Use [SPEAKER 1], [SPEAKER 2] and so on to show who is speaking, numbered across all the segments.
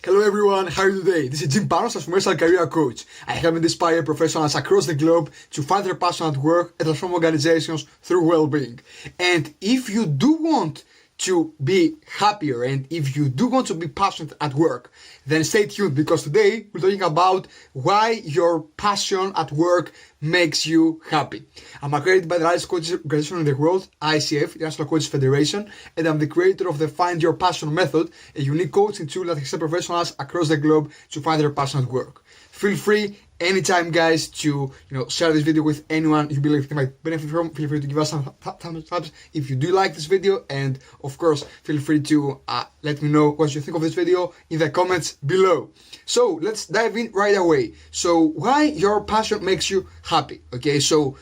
[SPEAKER 1] Hello everyone, how are you today? This is jimpanoscoaching, commercial career coach. I help and inspire professionals across the globe to find their passion at work and transform organizations through well-being. And if you do want to be happier and if you do want to be passionate at work, then stay tuned because today we're talking about why your passion at work makes you happy. I'm accredited by the largest coaches organization in the world, ICF, International Coaches Federation, and I'm the creator of the Find Your Passion method, a unique coaching tool that helps professionals across the globe to find their passion at work. Feel free anytime, guys, to share this video with anyone you believe they might benefit from. Feel free to give us some thumbs up if you do like this video, and of course feel free to let me know what you think of this video in the comments below. So let's dive in right away. So why your passion makes you happy? Okay, so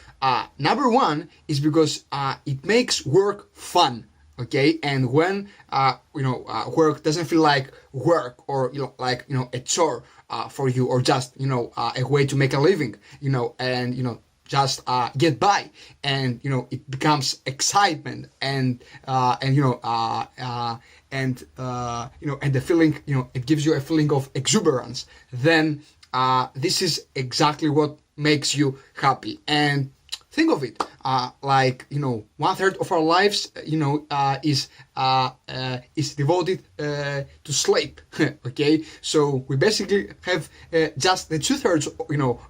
[SPEAKER 1] number one is because it makes work fun. Okay, and when work doesn't feel like work or a chore for you, or just a way to make a living, and just get by, and it becomes excitement and the feeling, it gives you a feeling of exuberance. Then this is exactly what makes you happy. And think of it, 1/3 of our lives, is devoted to sleep. Okay, so we basically have just the 2/3,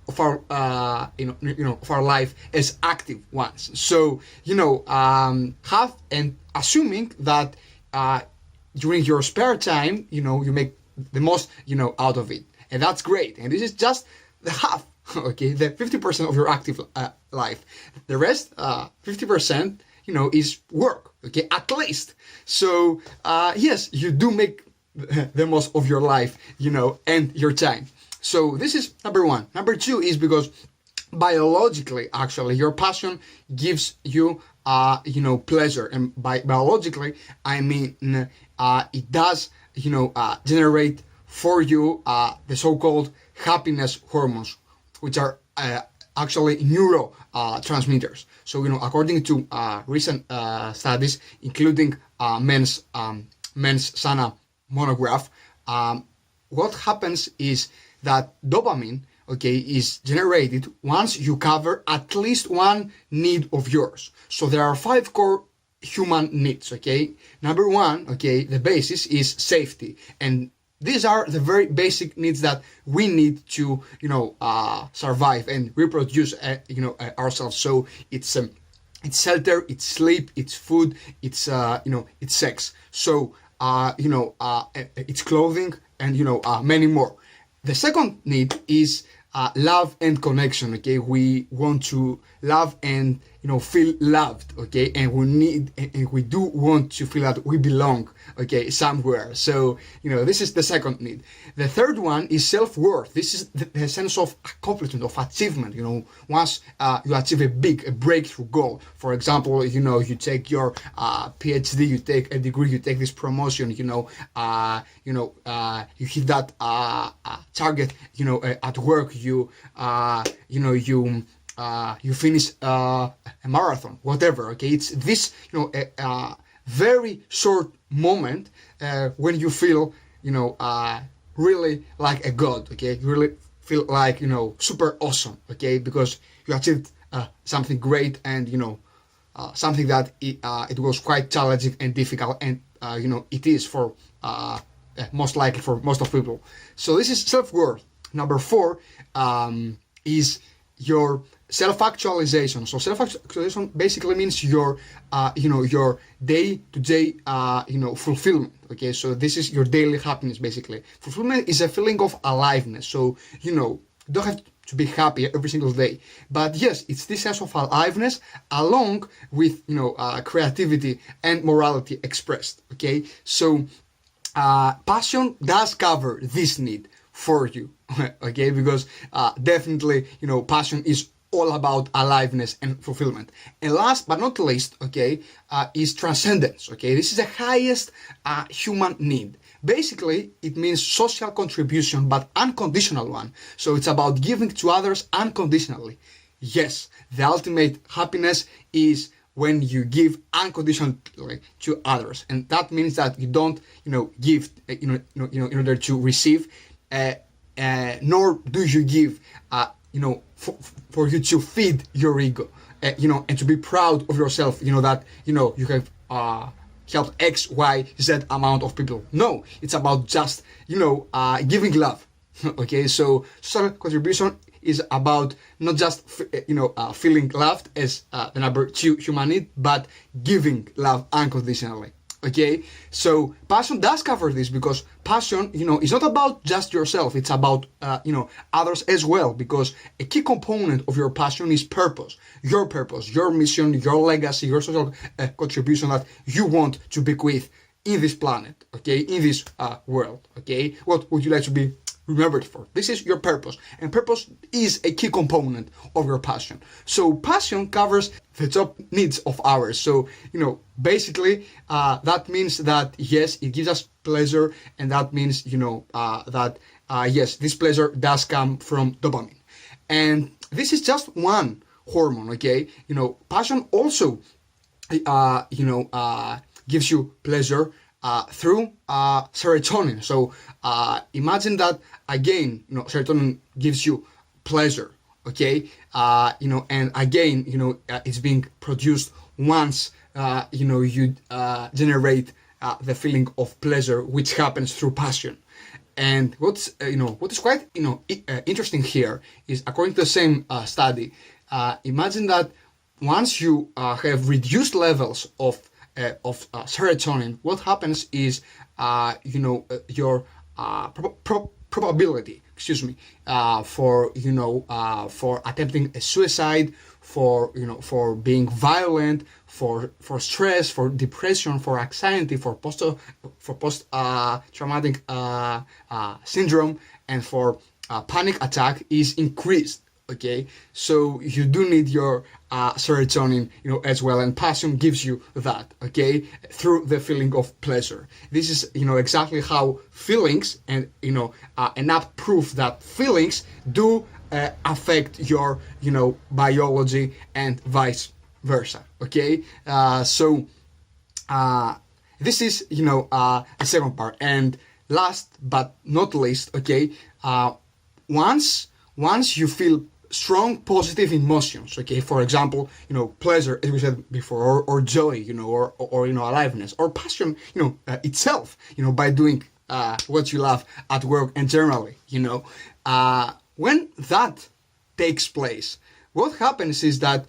[SPEAKER 1] of our, of our life as active ones. So, have and assuming that during your spare time, you make the most, out of it, and that's great. And this is just the half. Okay, the 50% of your active life. The rest, 50%, is work. Okay, at least. So yes, you do make the most of your life, and your time. So this is number one. Number two is because biologically, actually, your passion gives you pleasure, and by biologically, I mean it does generate for you the so-called happiness hormones, which are actually neurotransmitters. So, according to recent studies, including men's Sana monograph, what happens is that dopamine, is generated once you cover at least one need of yours. So there are 5 core human needs. Okay, number one, the basis is safety, and these are the very basic needs that we need to, survive and reproduce, ourselves. So it's shelter, it's sleep, it's food, it's it's sex. So it's clothing, and many more. The second need is love and connection. Okay, we want to love and feel loved. Okay, and we do want to feel that we belong. Okay, somewhere. So this is the second need. The third one is self-worth. This is the sense of accomplishment, of achievement. Once you achieve a breakthrough goal. For example, you take your PhD, you take a degree, you take this promotion. You hit that target. At work, you finish a marathon, whatever. Okay, it's this very short moment when you feel really like a god. Okay, you really feel like super awesome. Okay, because you achieved something great, and something that it was quite challenging and difficult, and it is for most likely for most of people. So this is self-worth. Number 4 is your self-actualization. So self-actualization basically means your your day-to-day fulfillment. Okay, so this is your daily happiness. Basically, fulfillment is a feeling of aliveness. So you don't have to be happy every single day, but yes, it's this sense of aliveness along with creativity and morality expressed. Okay, so passion does cover this need for you. Okay, because definitely passion is all about aliveness and fulfillment. And last but not least, is transcendence. Okay, this is the highest human need. Basically, it means social contribution, but unconditional one. So it's about giving to others unconditionally. Yes, the ultimate happiness is when you give unconditionally to others, and that means that you don't, give, in order to receive, nor do you give, for you to feed your ego, and to be proud of yourself, that, you have, helped X, Y, Z amount of people. No, it's about just, giving love. Okay, so social contribution is about not just, feeling loved as the number 2 human need, but giving love unconditionally. Okay, so passion does cover this, because passion, is not about just yourself. It's about, others as well, because a key component of your passion is purpose, your mission, your legacy, your social contribution that you want to bequeath in this planet, okay, in this world, okay. What would you like to be remembered for? This is your purpose, and purpose is a key component of your passion. So passion covers the top needs of ours. So, basically, that means that, yes, it gives us pleasure, and that means, that, yes, this pleasure does come from dopamine. And this is just one hormone, okay? Passion also, gives you pleasure through serotonin. So imagine that, again, serotonin gives you pleasure, okay? And again, it's being produced once, you generate the feeling of pleasure, which happens through passion. And what is quite, interesting here is, according to the same study, imagine that once you have reduced levels of serotonin, what happens is, your probability, for attempting a suicide, for being violent, for stress, for depression, for anxiety, for post traumatic syndrome, and for panic attack is increased. Okay, so you do need your serotonin, as well, and passion gives you that, okay, through the feeling of pleasure. This is, exactly how feelings, and, enough proof that feelings do affect your, biology, and vice versa, okay? So this is, the second part. And last but not least, okay, once you feel strong positive emotions, okay, for example, pleasure, as we said before, or joy, or aliveness, or passion, itself, by doing what you love at work and generally, when that takes place, what happens is that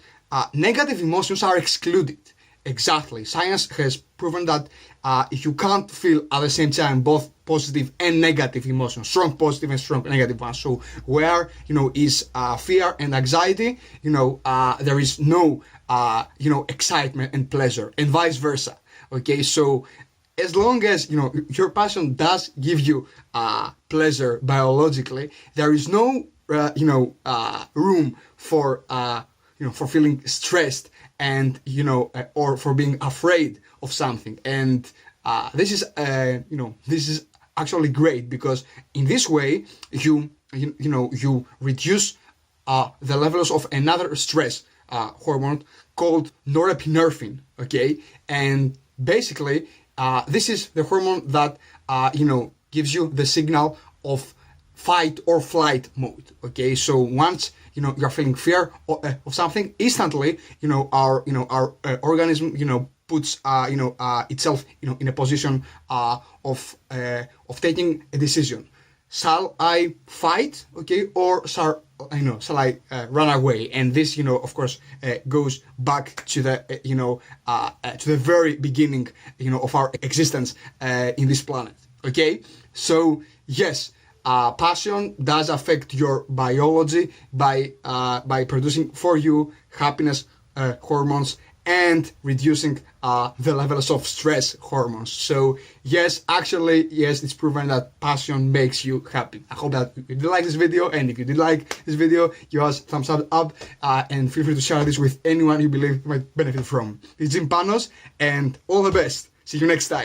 [SPEAKER 1] negative emotions are excluded. Exactly. Science has proven that you can't feel at the same time both positive and negative emotions, strong positive and strong negative ones. So where, is fear and anxiety, there is no, excitement and pleasure, and vice versa. Okay, so as long as, your passion does give you pleasure biologically, there is no, room for, for feeling stressed, and or for being afraid of something. And this is actually great, because in this way you reduce the levels of another stress hormone called norepinephrine. Okay, and basically this is the hormone that gives you the signal of fight or flight mode. Okay, so once you're feeling fear of something, instantly our organism puts itself in a position of taking a decision. Shall I fight, okay, or shall I run away? And this of course goes back to the to the very beginning of our existence in this planet. Okay, so yes, passion does affect your biology by producing for you happiness hormones and reducing the levels of stress hormones. So yes, actually, yes, it's proven that passion makes you happy. I hope that you did like this video, and if you did like this video, give us thumbs up, and feel free to share this with anyone you believe might benefit from. It's Jimpanos, and all the best. See you next time.